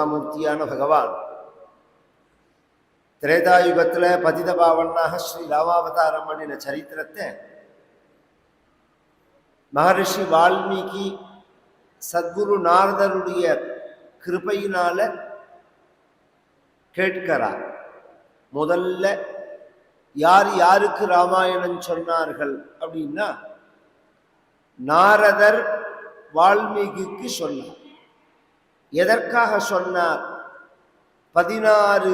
கருணாமூர்த்தியான பகவான் திரேதாயுகத்தில் பதித பாவனாக ஸ்ரீ ராமாவதாரம் பண்ணின சரித்திரத்தை மகரிஷி வால்மீகி சத்குரு நாரதருடைய கிருபையினால கேட்கிறார். முதல்ல யார் யாருக்கு ராமாயணம் சொன்னார்கள் அப்படின்னா நாரதர் வால்மீகிக்கு சொன்னார். எதற்காக சொன்னார்? 16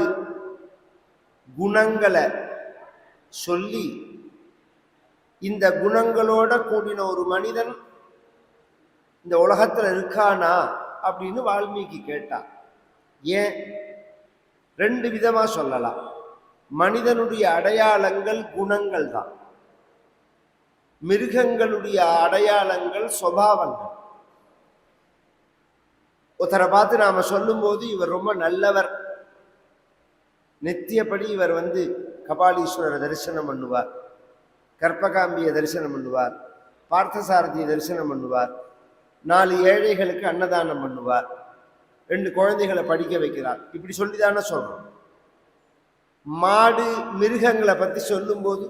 குணங்களை சொல்லி இந்த குணங்களோட கூடின ஒரு மனிதன் இந்த உலகத்தில் இருக்கானா அப்படின்னு வால்மீகி கேட்டார். ஏன்? 2 விதமா சொல்லலாம். மனிதனுடைய அடையாளங்கள் குணங்கள் தான், மிருகங்களுடைய அடையாளங்கள் சுபாவங்கள். ஒருத்தரை பார்த்து நாம சொல்லும் போது இவர் ரொம்ப நல்லவர், நித்தியப்படி இவர் கபாலீஸ்வரரை தரிசனம் பண்ணுவார், கற்பகாம்பியை தரிசனம் பண்ணுவார், பார்த்தசாரதியை தரிசனம் பண்ணுவார், 4 ஏழைகளுக்கு அன்னதானம் பண்ணுவார், 2 குழந்தைகளை படிக்க வைக்கிறார், இப்படி சொல்லிதானே சொல்றோம். மாடு மிருகங்களை பற்றி சொல்லும்போது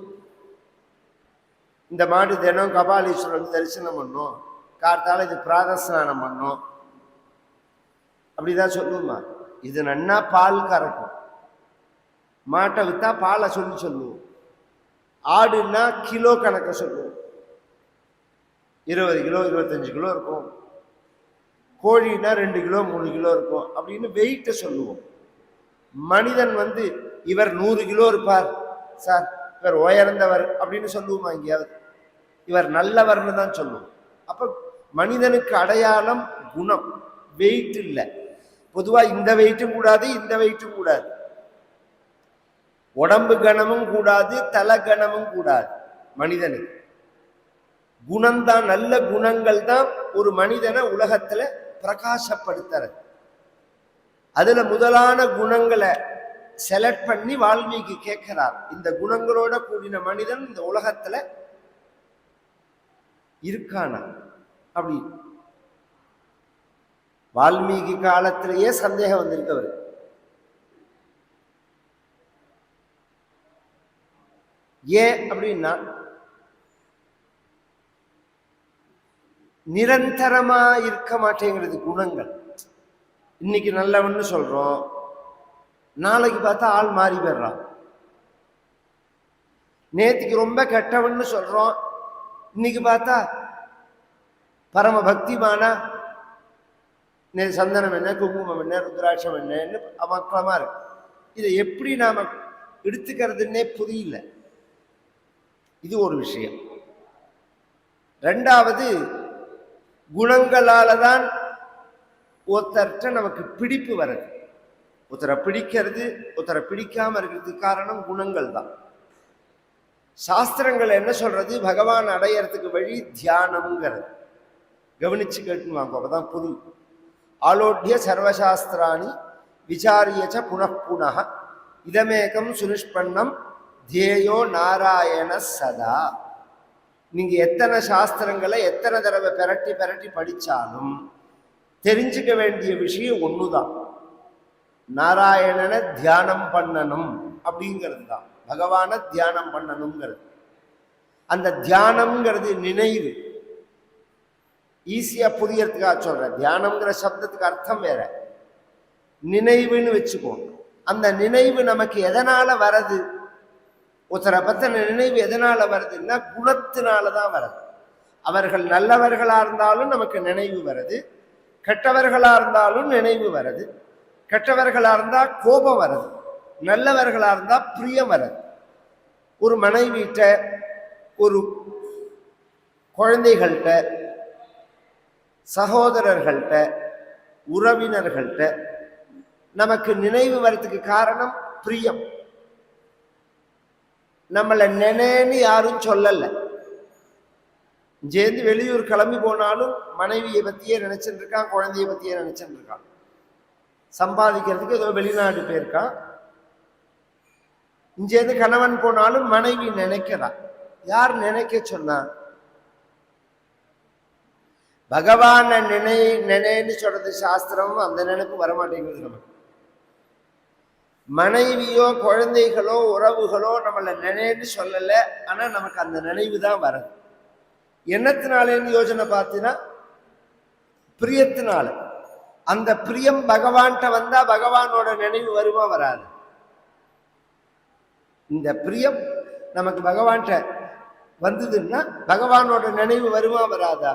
இந்த மாடு தினம் கபாலீஸ்வரர் தரிசனம் பண்ணும், கார்த்தால இது பிராதஸ்நானம் பண்ணும், அப்படிதான் சொல்லுமா. இது நன்னா பால் கறக்கும், மாட்டை வித்தா பாலை சொல்லுவோம். ஆடுன்னா கிலோ கணக்க சொல்லுவோம், 20 கிலோ 25 கிலோ இருக்கும். கோழின்னா 2 கிலோ 3 கிலோ இருக்கும் அப்படின்னு வெயிட்ட சொல்லுவோம். மனிதன் இவர் 100 கிலோ இருப்பார் சார், இவர் உயர்ந்தவர் அப்படின்னு சொல்லுவோமா? எங்கேயாவது இவர் நல்லவர்னு தான் சொல்லுவோம். அப்ப மனிதனுக்கு அடையாளம் குணம், வெயிட் இல்லை. பொதுவா இந்த வெயிட்டும் கூடாது, இந்த வெயிட்டும் கூடாது, உடம்பு கனமும் கூடாது, தலை கனமும் கூடாது. மனிதனுக்கு குணம்தான், நல்ல குணங்கள் தான் ஒரு மனிதனை உலகத்துல பிரகாசப்படுத்துறது. அதுல முதலான குணங்களை செலக்ட் பண்ணி வால்மீகி கேட்கிறார், இந்த குணங்களோட கூடின மனிதன் இந்த உலகத்துல இருக்கானா அப்படி. வால்மீகி காலத்திலேயே சந்தேகம் வந்திருக்கு அவரு. ஏன் அப்படின்னா நிரந்தரமா இருக்க மாட்டேங்கிறது குணங்கள். இன்னைக்கு நல்லவன்னு சொல்றோம், நாளைக்கு பார்த்தா ஆள் மாறி போயிடுறான். நேற்றுக்கு ரொம்ப கெட்டவன்னு சொல்றோம், இன்னைக்கு பார்த்தா பரம பக்திமானா சந்தனம் என்ன, குங்குமம் என்ன, ருத்ராட்சம் என்னன்னு அமக்கலமா இருக்கு. இதை எப்படி நாம எடுத்துக்கிறதுன்னே புரியல. இது ஒரு விஷயம். 2வது, குணங்களால தான் ஒருத்தர்கிட்ட நமக்கு பிடிப்பு வருது. ஒருத்தரை பிடிக்கிறது, ஒருத்தரை பிடிக்காம இருக்கிறதுக்கு காரணம் குணங்கள் தான். சாஸ்திரங்கள் என்ன சொல்றது? பகவான் அடையறதுக்கு வழி தியானம்ங்கிறது. கவனிச்சு கேட்டுவாங்க, அப்பதான் புரியும். ஆலோட்ய சர்வசாஸ்திராணி விசாரியச்ச புனః இதமேகம் சுனிஷ்பன்னம் தேயோ நாராயண சதா. நீங்க எத்தனை சாஸ்திரங்களை எத்தனை தடவை பெரட்டி பெரட்டி படிச்சாலும் தெரிஞ்சுக்க வேண்டிய விஷயம் ஒண்ணுதான், நாராயணனை தியானம் பண்ணணும் அப்படிங்கிறது தான். பகவானை தியானம் பண்ணணுங்கிறது. அந்த தியானம்ங்கிறது நினைவு. ஈஸியா புரியறதுக்காக சொல்ற, தியானம்ங்கிற சப்தத்துக்கு அர்த்தம் வேற, நினைவுன்னு வச்சுக்கோங்க. அந்த நினைவு நமக்கு எதனால வருது? ஒருத்தரை பத்தின நினைவு எதனால வருதுன்னா குணத்தினாலதான் வருது. அவர்கள் நல்லவர்களா இருந்தாலும் நமக்கு நினைவு வருது, கெட்டவர்களா இருந்தாலும் நினைவு வருது. கெட்டவர்களா இருந்தா கோபம் வருது, நல்லவர்களா இருந்தா பிரியம் வருது. ஒரு மனைவிட்ட, ஒரு குழந்தைகள்கிட்ட, சகோதரர்கள்ட்ட, உறவினர்கள்ட்ட நமக்கு நினைவு வர்றதுக்கு காரணம் பிரியம். நம்மளை நினைன்னு யாரும் சொல்லல. இங்கேருந்து வெளியூர் கிளம்பி போனாலும் மனைவியை பத்தியே நினைச்சுட்டு இருக்கான், குழந்தைய பத்தியே நினைச்சுட்டு இருக்கான். சம்பாதிக்கிறதுக்கு ஏதோ வெளிநாடு போயிருக்கான். இங்கேருந்து கணவன் போனாலும் மனைவி நினைக்கிறான். யார் நினைக்க சொன்னா? பகவான நினைன்னு சொல்றது சாஸ்திரம். அந்த நினைப்பு வரமாட்டேங்குது நமக்கு. மனைவியோ குழந்தைகளோ உறவுகளோ நம்மளை நினைன்னு சொல்லலை, ஆனா நமக்கு அந்த நினைவு தான் வருது. என்னத்தினாலேன்னு யோசனை பார்த்தீங்கன்னா பிரியத்தினால. அந்த பிரியம் பகவான்கிட்ட வந்தா பகவானோட நினைவு வருமா வராது? இந்த பிரியம் நமக்கு பகவான்கிட்ட வந்ததுன்னா பகவானோட நினைவு வருமா வராதா?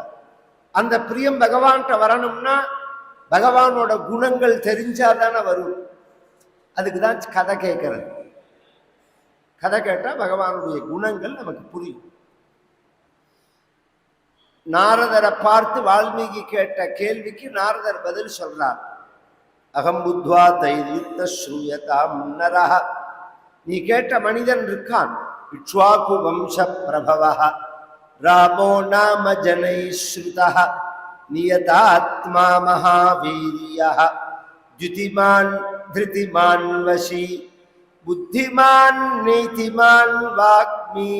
அந்த பிரியம் பகவான்கிட்ட வரணும்னா பகவானோட குணங்கள் தெரிஞ்சாதானே வரும். அதுக்கு தான் கதை கேட்கறது. கதை கேட்டா பகவானுடைய குணங்கள் நமக்கு புரியும். நாரதரை பார்த்து வால்மீகி கேட்ட கேள்விக்கு நாரதர் பதில் சொல்றார். அகம் புத்வா தைரித்த ஸ்ரூயதா முன்னரா. நீ கேட்ட மனிதன் இருக்கான். இக்ஷ்வாகு வம்ச பிரபவः ராமோ நாம ஜனைஸ்ருதः நியதாத்மா மகாவீரியः த்யுதிமான் திருதிமான் வசி புத்திமான் நீதிமான் வாக்மி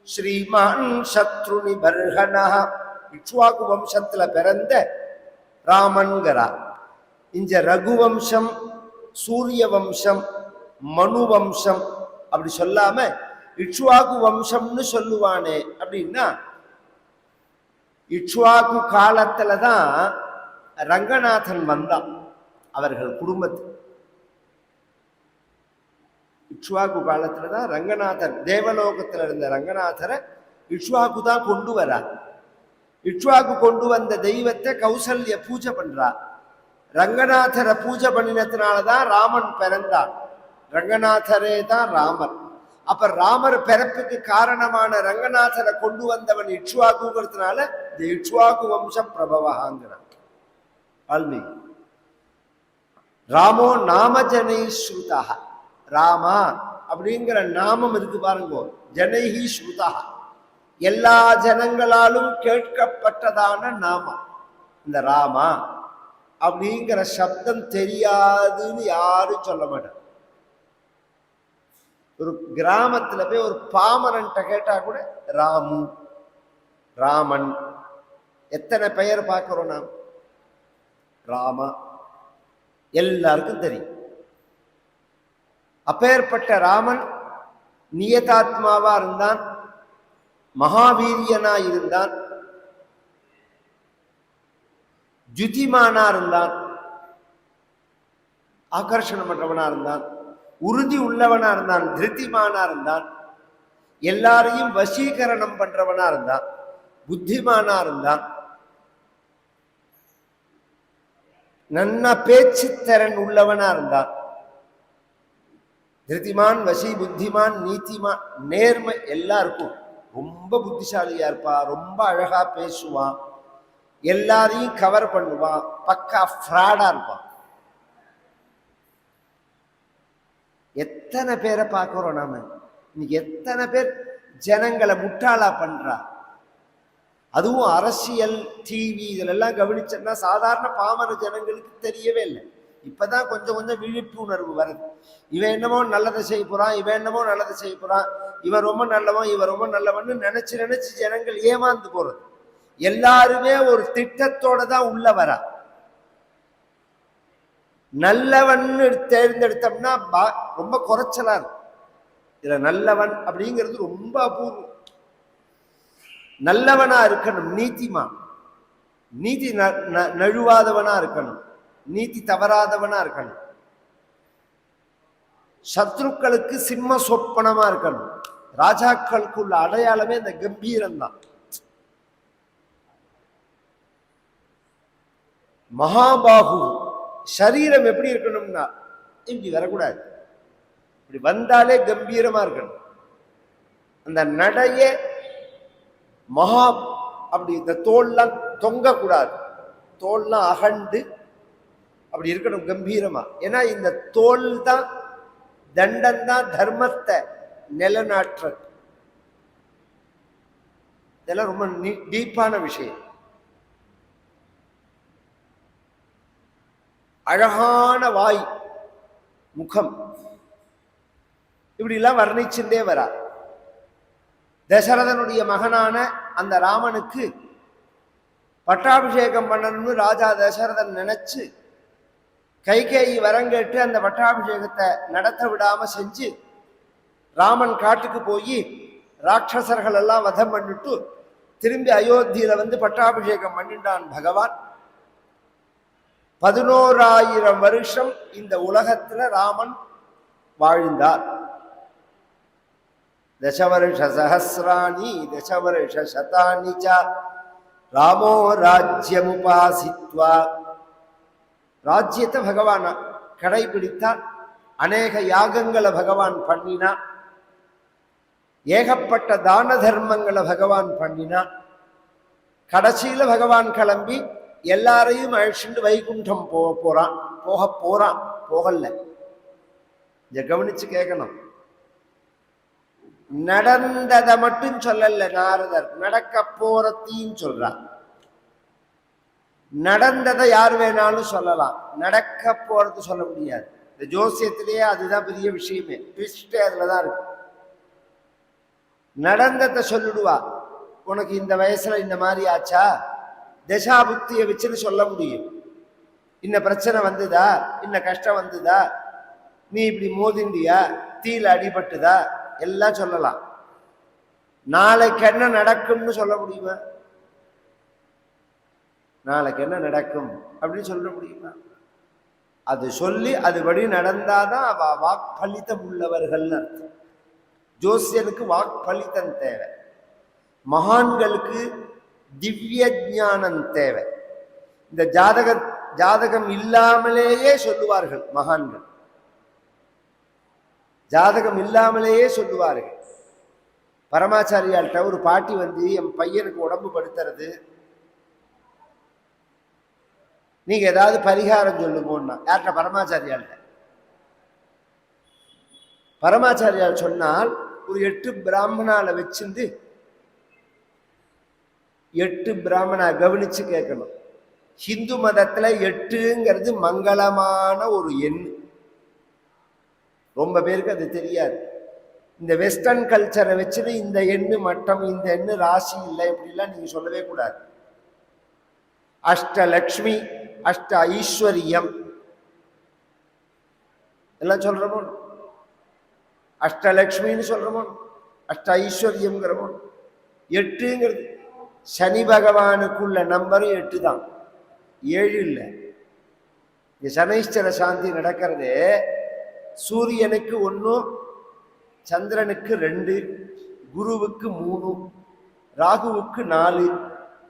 ஸ்ரீமான் சத்ருனி பர்ஹனா. இக்ஷ்வாகு வம்சத்துல பிறந்த ராமன்கிறா. இங்க ரகுவம்சம், சூரிய வம்சம், மனு வம்சம் அப்படி சொல்லாம இக்ஷ்வாகு வம்சம்னு சொல்லுவானே அப்படின்னா, இக்ஷ்வாகு காலத்துலதான் ரங்கநாதன் வந்தான் அவர்கள் குடும்பத்து. இக்ஷ்வாகு காலத்துலதான் ரங்கநாதர், தேவலோகத்துல இருந்த ரங்கநாதரை இக்ஷ்வாகு தான் கொண்டு வரா. இக்ஷ்வாகு கொண்டு வந்த தெய்வத்தை கௌசல்ய பூஜை பண்றா. ரங்கநாதரை பூஜை பண்ணினதுனாலதான் ராமன் பிறந்தான். ரங்கநாதரே தான் ராமர். அப்ப ராமர் பிறப்புக்கு காரணமான ரங்கநாதரை கொண்டு வந்தவன் இக்ஷ்வாகுங்கிறதுனால இந்த இக்ஷ்வாகு வம்ச பிரபவகாங்கிறான் வால்மீகி. ராமோ நாமஜனை ஸ்ருதா. ராமா அப்படிங்கிற நாமம் இருக்கு பாருங்க. ஜனைஹி ஸ்ருதா, எல்லா ஜனங்களாலும் கேட்கப்பட்டதான நாமம் இந்த ராமா. அப்படிங்கிற சப்தம் தெரியாதுன்னு யாரும் சொல்ல மாட்டார். ஒரு கிராமத்துல போய் ஒரு பாமரன்ட்ட கேட்டா கூட ராமு, ராமன், எத்தனை பெயர் பார்க்கிறோம் நாம். ராமா எல்லாருக்கும் தெரியும். அப்பேற்பட்ட ராமன் நியதாத்மாவா இருந்தான், மகாவீரியனா இருந்தான், ஜுதிமானா இருந்தான், ஆகர்ஷணம் பண்றவனா இருந்தான், உறுதி உள்ளவனா இருந்தான், திருத்திமானா இருந்தான், எல்லாரையும் வசீகரணம் பண்றவனா இருந்தான், புத்திமானா இருந்தான், நன்ன பேச்சு திறன் உள்ளவனா இருந்தான். திருத்திமான், வசி, புத்திமான், நீதிமான், நேர்மை எல்லாருக்கும். ரொம்ப புத்திசாலியா இருப்பா, ரொம்ப அழகா பேசுவான், எல்லாரையும் கவர் பண்ணுவான், பக்கா ஃப்ராடா இருப்பான். எத்தனை பேரை பார்க்கிறோம் நாம இன்னைக்கு. எத்தனை பேர் ஜனங்களை முட்டாளா பண்றா. அதுவும் அரசியல், டிவி இதெல்லாம் கவனிச்சோம்னா சாதாரண பாமர ஜனங்களுக்கு தெரியவே இல்லை. இப்பதான் கொஞ்சம் கொஞ்சம் விழிப்புணர்வு வருது. இவன் என்னமோ நல்லதை செய்ய போறான், இவன் என்னமோ நல்லதை செய்ய போறான், இவன் ரொம்ப நல்லவன், இவன் ரொம்ப நல்லவன்னு நினைச்சு நினைச்சு ஜனங்கள் ஏமாந்து போறது. எல்லாருமே ஒரு திட்டத்தோட தான் உள்ள வரா. நல்லவன் தேர்ந்தெடுத்தோம்னா ரொம்ப குறைச்சலா இருக்கும். இதுல நல்லவன் அப்படிங்கிறது ரொம்ப அபூர்வம். நல்லவனா இருக்கணும், நீதிமான், நீதி நழுவாதவனா இருக்கணும், நீதி தவறாதவனா இருக்கணும், சத்ருக்களுக்கு சிம்ம சொப்பனமா இருக்கணும். ராஜாக்களுக்கு உள்ள அடையாளமே இந்த கம்பீரம் தான். மகாபாகு சரீரம் எப்படி இருக்கணும்னா இப்படி வரக்கூடாது, இப்படி வந்தாலே கம்பீரமா இருக்கணும். அந்த நடைய மகா அப்படி இந்த தோல்லாம் தொங்கக்கூடாது, தோல்லாம் அகண்டு அப்படி இருக்கணும் கம்பீரமா. ஏன்னா இந்த தோல் தான், தண்டம் தான் தர்மத்தை நிலநாட்டுறது. இதெல்லாம் ரொம்ப டீப்பான விஷயம். அழகான வாய், முகம், இப்படி எல்லாம் வர்ணிச்சுட்டே வரா. தசரதனுடைய மகனான அந்த ராமனுக்கு பட்டாபிஷேகம் பண்ணணும்னு ராஜா தசரதன் நினைச்சு கைகேயி வரங்கேட்டு அந்த பட்டாபிஷேகத்தை நடத்த விடாம செஞ்சு ராமன் காட்டுக்கு போய் ராட்சசர்கள் எல்லாம் வதம் பண்ணிட்டு திரும்பி அயோத்தியில வந்து பட்டாபிஷேகம் பண்ணிட்டான் பகவான். 11,000 வருஷம் இந்த உலகத்துல ராமன் வாழ்ந்தார். தசவருஷ சஹசிராணி தசவருஷ சதானி ச ராமோ ராஜ்யமுபாசித்வா. ராஜ்யத்தை பகவான் கடைபிடித்தார். அநேக யாகங்களை பகவான் பண்ணினான். ஏகப்பட்ட தான தர்மங்களை பகவான் பண்ணினான். கடைசியில பகவான் கிளம்பி எல்லாரையும் அழிச்சுட்டு வைகுண்டம் போக போறான். போகல. இத கவனிச்சு கேட்கணும். நடந்ததை மட்டும் சொல்லல நாரதர், நடக்க போறதையும் சொல்றார். நடந்ததை யார் வேணாலும் சொல்லலாம், நடக்க போறது சொல்ல முடியாது. இந்த ஜோசியத்திலேயே அதுதான் பெரிய விஷயமே, ட்விஸ்டே அதுலதான் இருக்கு. நடந்ததை சொல்லிடுவா. உனக்கு இந்த வயசுல இந்த மாதிரி ஆச்சா, தசாபுக்தியை வச்சுன்னு சொல்ல முடியும். இன்ன பிரச்சனை வந்துதா, இன்ன கஷ்டம் வந்துதா, நீ இப்படி மோதிண்டியா, தீல அடிபட்டுதா, எல்லாம் சொல்லலாம். நாளைக்கு என்ன நடக்கும்னு சொல்ல முடியுமா? நாளைக்கு என்ன நடக்கும் அப்படின்னு சொல்ல முடியுமா? அது சொல்லி அதுபடி நடந்தாதான் அவ வாக்பலிதம் உள்ளவர்கள்னு அர்த்தம். ஜோசியனுக்கு வாக்பலிதம் தேவை, மகான்களுக்கு திவ்ய ஞானம் தேவை. இந்த ஜாதகம் இல்லாமலேயே சொல்லுவார்கள் மகான்கள், ஜாதகம் இல்லாமலேயே சொல்லுவார்கள். பரமாச்சாரியால்கிட்ட ஒரு பாட்டி வந்து என் பையனுக்கு உடம்பு படுத்துறது, நீங்க ஏதாவது பரிகாரம் சொல்லுங்கோன்னா. யார்கிட்ட? பரமாச்சாரியால்கிட்ட. பரமாச்சாரியால் சொன்னால் ஒரு 8 பிராமணால வச்சிருந்து 8 பிராமணா கவனிச்சு கேட்கணும். ஹிந்து மதத்துல 8ங்கிறது மங்களமான ஒரு எண். ரொம்ப பேருக்கு அது தெரியாது. இந்த வெஸ்டர்ன் கல்ச்சரை வச்சுட்டு இந்த எண்ணு மட்டம், இந்த எண்ணு ராசி இல்லை, இப்படிலாம் நீங்க சொல்லவே கூடாது. அஷ்டலக்ஷ்மி, அஷ்ட ஐஸ்வர்யம் எல்லாம் சொல்றமோ, அஷ்டலக்ஷ்மின்னு சொல்றமோ, அஷ்ட ஐஸ்வர்யம்ங்கிறமோ. 8ங்கிறது சனி பகவானுக்குள்ள நம்பரும் 8 தான், 7 இல்லை. இந்த சனைஸ்வர சாந்தி நடக்கிறதே சூரியனுக்கு 1, சந்திரனுக்கு 2, குருவுக்கு 3, ராகுவுக்கு 4,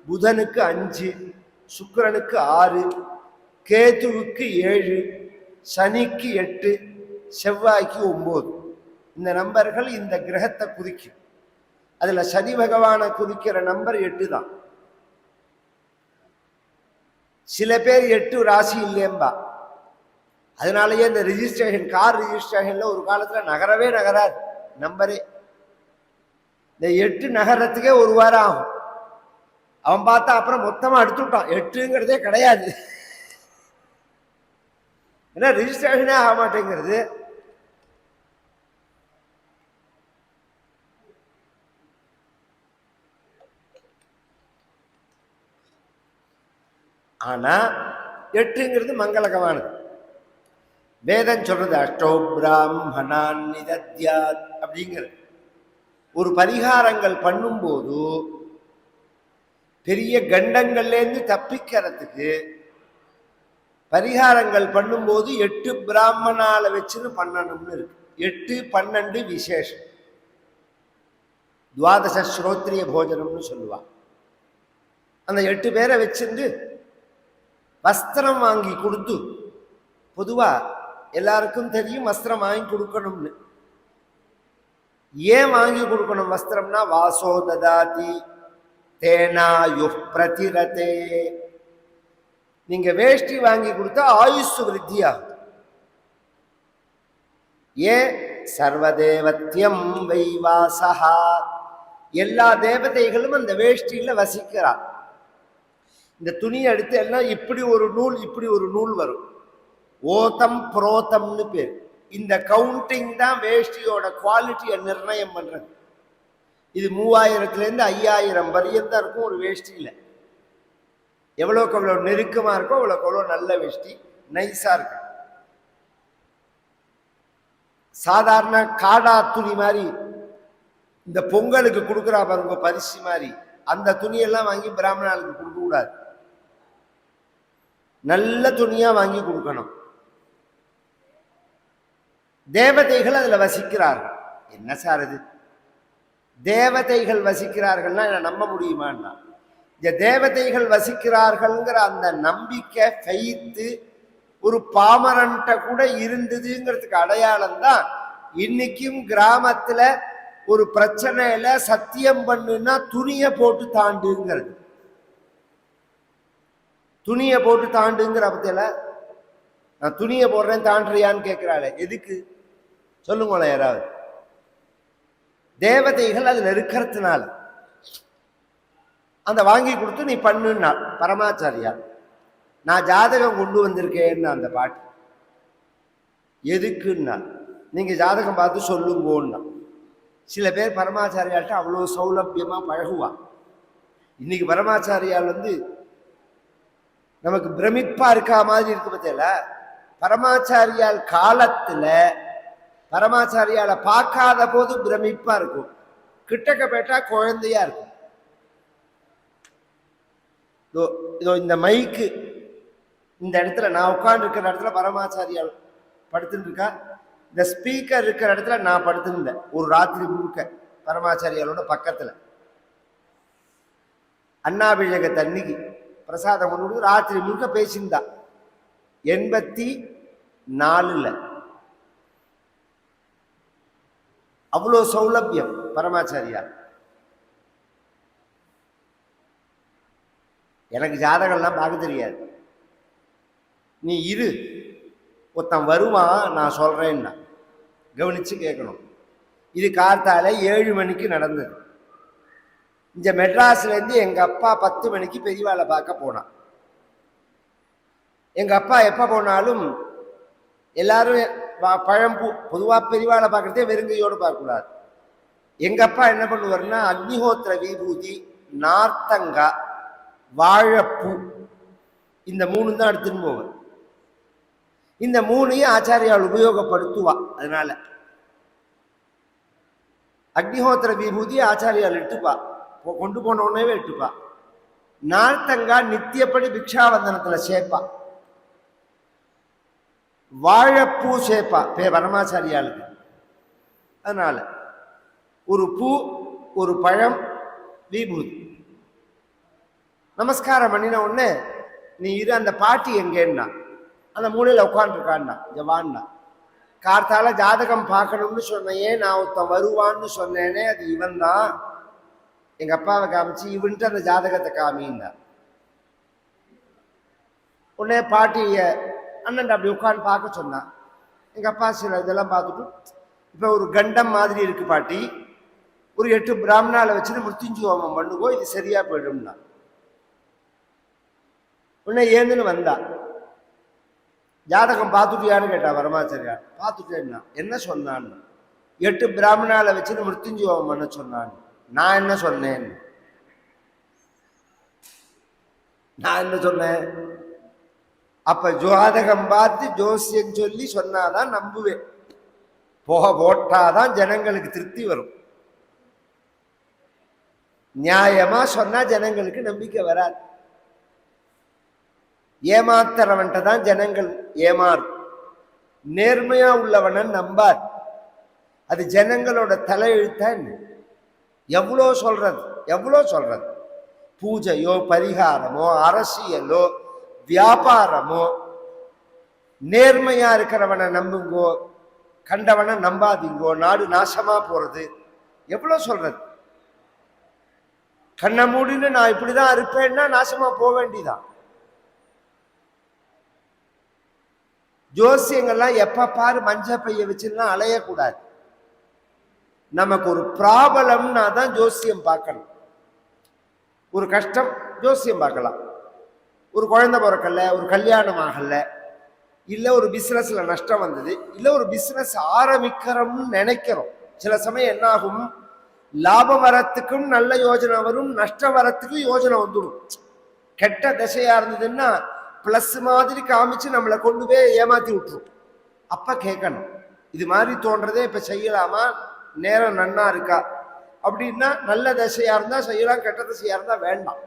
புதனுக்கு 5, சுக்கிரனுக்கு 6, கேதுவுக்கு 7, சனிக்கு 8, செவ்வாய்க்கு 9. இந்த நம்பர்கள் இந்த கிரகத்தை குறிக்கும். அதுல சனி பகவானை குறிக்கிற நம்பர் 8 தான். சில பேர் 8 ராசி இல்லையம்பா. அதனாலயே இந்த ரிஜிஸ்ட்ரேஷன், கார் ரிஜிஸ்ட்ரேஷன்ல ஒரு காலத்துல நகரவே நகராது நம்பரே. இந்த 8 நகரத்துக்கே 1 வாரம் ஆகும். அவன் பார்த்தா அப்புறம் மொத்தமா எடுத்துட்டான், 8ங்கிறதே கிடையாது. ஏன்னா ரிஜிஸ்ட்ரேஷனே ஆக மாட்டேங்கிறது. ஆனா 8ங்கிறது மங்களகமானது. வேதம் சொல்றது அஷ்டோ பிராமணான் நிதத்யாத் அப்படிங்கிறது. ஒரு பரிகாரங்கள் பண்ணும்போது பெரிய கண்டங்கள்லேருந்து தப்பிக்கிறதுக்கு பரிகாரங்கள் பண்ணும்போது 8 பிராமணால வச்சுன்னு பண்ணணும்னு இருக்கு. 8, 12 விசேஷம். துவாதச ஸ்ரோத்ரிய போஜனம்னு சொல்லுவாங்க. அந்த 8 பேரை வச்சுட்டு வஸ்திரம் வாங்கி கொடுத்து, பொதுவா எல்லாருக்கும் தெரியும் வஸ்திரம் வாங்கி கொடுக்கணும்னு. ஏன் வாங்கி கொடுக்கணும் வஸ்திரம்னா, வாசோ ததாதி தேனாயு பிரதிரதே. நீங்க வேஷ்டி வாங்கி கொடுத்தா ஆயுஷ் விருத்தியாகும். ஏன்? சர்வதேவத்தியம் வைவாசஹா. எல்லா தேவதைகளும் அந்த வேஷ்டியில வசிக்கிறார். இந்த துணியை எடுத்து எல்லாம் இப்படி ஒரு நூல், இப்படி ஒரு நூல் வரும். ஓதம் புரோதம்னு பேர். இந்த கவுண்டிங் தான் வேஷ்டியோட குவாலிட்டியை நிர்ணயம் பண்றது. இது 3000லேருந்து 5000 வரையும் தான் இருக்கும் ஒரு வேஷ்டியில. எவ்வளோக்கு எவ்வளோ நெருக்கமாக இருக்கோ அவ்வளோக்கு எவ்வளோ நல்ல வேஷ்டி நைஸாக இருக்கு. சாதாரண காடா துணி மாதிரி இந்த பொங்கலுக்கு கொடுக்குறா பாருங்க பரிசு மாதிரி, அந்த துணியெல்லாம் வாங்கி பிராமணர்களுக்கு கொடுக்க கூடாது. நல்ல துணியா வாங்கி கொடுக்கணும். தேவதைகள் அதுல வசிக்கிறார்கள். என்ன சார் இது, தேவதைகள் வசிக்கிறார்கள்னா என்ன நம்ப முடியுமான்னா, இந்த தேவதைகள் வசிக்கிறார்கள்ங்கிற அந்த நம்பிக்கை ஃபெய்த்து ஒரு பாமரன்ட்ட கூட இருந்ததுங்கிறதுக்கு அடையாளம் தான் இன்னைக்கும் கிராமத்துல ஒரு பிரச்சனையில சத்தியம் பண்ணுன்னா துணியை போட்டு தாண்டுங்கிறது. துணியை போட்டு தாண்டுங்கிற பத்தியில நான் துணியை போடுறேன் தாண்டுறியான்னு கேட்கிறாள். எதுக்கு சொல்லுங்களேன் யாராவது. தேவதைகள் அதுல இருக்கிறதுனால அந்த வாங்கி கொடுத்து நீ பண்ணுன்னா பரமாச்சாரியா நான் ஜாதகம் கொண்டு வந்திருக்கேன்னு அந்த பாட்டு. எதுக்குன்னா நீங்க ஜாதகம் பார்த்து சொல்லுங்கோன்னா. சில பேர் பரமாச்சாரியால்ட்ட அவ்வளோ சௌலபியமா பழகுவான். இன்னைக்கு பரமாச்சாரியால் நமக்கு பிரமிப்பா இருக்கா மாதிரி இருக்கு பத்தியில. பரமாச்சாரியால் காலத்துல பரமாச்சாரியால பார்க்காத போது பிரமிப்பா இருக்கும், கிட்டக்க போயிட்டா குழந்தையா இருக்கும். இதோ இந்த மைக்கு இந்த இடத்துல நான் உட்கார்ந்து இருக்கிற இடத்துல பரமாச்சாரியால் படுத்துட்டு இருக்கா. இந்த ஸ்பீக்கர் இருக்கிற இடத்துல நான் படுத்துருந்தேன் ஒரு ராத்திரி முழுக்க பரமாச்சாரியாலோட பக்கத்துல. அண்ணாபிஷேக தண்ணிக்கு பிரசாதம் கொண்டு ராத்திரி முழுக்க பேசியிருந்தா. 84 அவ்வளோ சௌலபியம் பரமாச்சாரியார். எனக்கு ஜாதகம்லாம் பார்க்க தெரியாது, நீ இரு ஒருத்தன் வருவான் நான் சொல்றேன்னா கவனிச்சு கேட்கணும். இது கார்த்தால 7 மணிக்கு நடந்தது. இந்த மெட்ராஸ்ல இருந்து எங்க அப்பா 10 மணிக்கு பெரியவாளை பார்க்க போனான். எங்க அப்பா எப்ப போனாலும் எல்லாரும் பழம்பூ பொதுவா பெரியவாளை பார்க்கறதே வெறுங்கையோடு பார்க்கக்கூடாது. எங்க அப்பா என்ன பண்ணுவாருன்னா அக்னிஹோத்திர விபூதி, நார்த்தங்காய், வாழைப்பூ இந்த 3 தான் எடுத்துன்னு போவார். இந்த 3ஐயும் ஆச்சாரியால் உபயோகப்படுத்துவா. அதனால அக்னிஹோத்திர விபூதி ஆச்சாரியால் இட்டுப்பா, கொண்டு போன உடனே இட்டுப்பா. நார்த்தங்காய் நித்தியப்படி பிக்ஷாவந்தனத்துல சேர்ப்பா. வாழைப்பூ சேர்ப்பா பரமாச்சாரியாளுக்கு. அதனால ஒரு பூ ஒரு பழம் விபூதி. நமஸ்காரம் பண்ணின உடனே நீ இரு, அந்த பாட்டி எங்கேன்னா அந்த மூலையில உட்காந்துருக்கான்னா ஜவான்னா. கார்த்தால ஜாதகம் பார்க்கணும்னு சொன்னையே, நான் ஒருத்தன் வருவான்னு சொன்னேனே அது இவன் தான். எங்க அப்பாவை காமிச்சு இவன்ட்டு அந்த ஜாதகத்தை காமின்னா. உடனே பாட்டிய அண்ணன் அப்படி உட்காந்து பார்க்க சொன்னான். எங்க அப்பா சில இதெல்லாம் பார்த்துட்டு, இப்ப ஒரு கண்டம் மாதிரி இருக்கு பாட்டி, ஒரு 8 பிராமணால வச்சுட்டு மிருத்யுஞ்சு ஹோமம் பண்ணுங்கோ, இது சரியா போயிடும்னா. உடனே ஏந்துன்னு வந்தா. ஜாதகம் பார்த்துட்டியான்னு கேட்டா பரமாச்சாரியா. பார்த்துட்டேன்னா. என்ன சொன்னான்னு. 8 பிராமணால வச்சுட்டு மிருத்யுஞ்சு ஹோமம் பண்ண சொன்னான்னு. நான் என்ன சொன்னேன், நான் என்ன சொன்னேன்? அப்ப ஜாதகம் பார்த்து ஜோசியம் சொல்லி சொன்னாதான் நம்புவேன். போட்டாதான் ஜனங்களுக்கு திருப்தி வரும். நியாயமா சொன்னா ஜனங்களுக்கு நம்பிக்கை வராது. ஏமாத்துறவன்ட்ட தான் ஜனங்கள் ஏமாறும். நேர்மையா உள்ளவன நம்பார். அது ஜனங்களோட தலையெழுத்த. எவ்வளோ சொல்றது பூஜையோ பரிகாரமோ அரசியலோ வியாபாரமோ, நேர்மையா இருக்கிறவனை நம்புங்கோ, கண்டவனை நம்பாதீங்கோ, நாடு நாசமா போறது. எவ்வளவு சொல்றது. கண்ணை மூடின்னு நான் இப்படிதான் இருப்பேன்னா நாசமா போக வேண்டிதான். ஜோசியங்கள்லாம் எப்ப பாரு மஞ்ச பைய வச்சுலாம் அலையக்கூடாது. நமக்கு ஒரு ப்ராப்ளம்னா தான் ஜோசியம் பார்க்கணும். ஒரு கஷ்டம் ஜோசியம் பார்க்கலாம். ஒரு குழந்தை பிறக்கல, ஒரு கல்யாணம் ஆகல, இல்ல ஒரு பிசினஸ்ல நஷ்டம் வந்தது, இல்ல ஒரு பிசினஸ் ஆரம்பிக்கிறோம்னு நினைக்கிறோம். சில சமயம் என்ன ஆகும், லாபம் வரத்துக்கும் நல்ல யோஜனை வரும், நஷ்டம் வரத்துக்கும் யோஜனை வந்துடும். கெட்ட திசையா இருந்ததுன்னா பிளஸ் மாதிரி காமிச்சு நம்மளை கொண்டு போய் ஏமாத்தி விட்டுரும். அப்ப கேட்கணும், இது மாதிரி தோன்றதே இப்ப செய்யலாமா, நேரம் நன்னா இருக்கா அப்படின்னா நல்ல திசையா இருந்தா செய்யலாம், கெட்ட திசையா இருந்தா வேண்டாம்.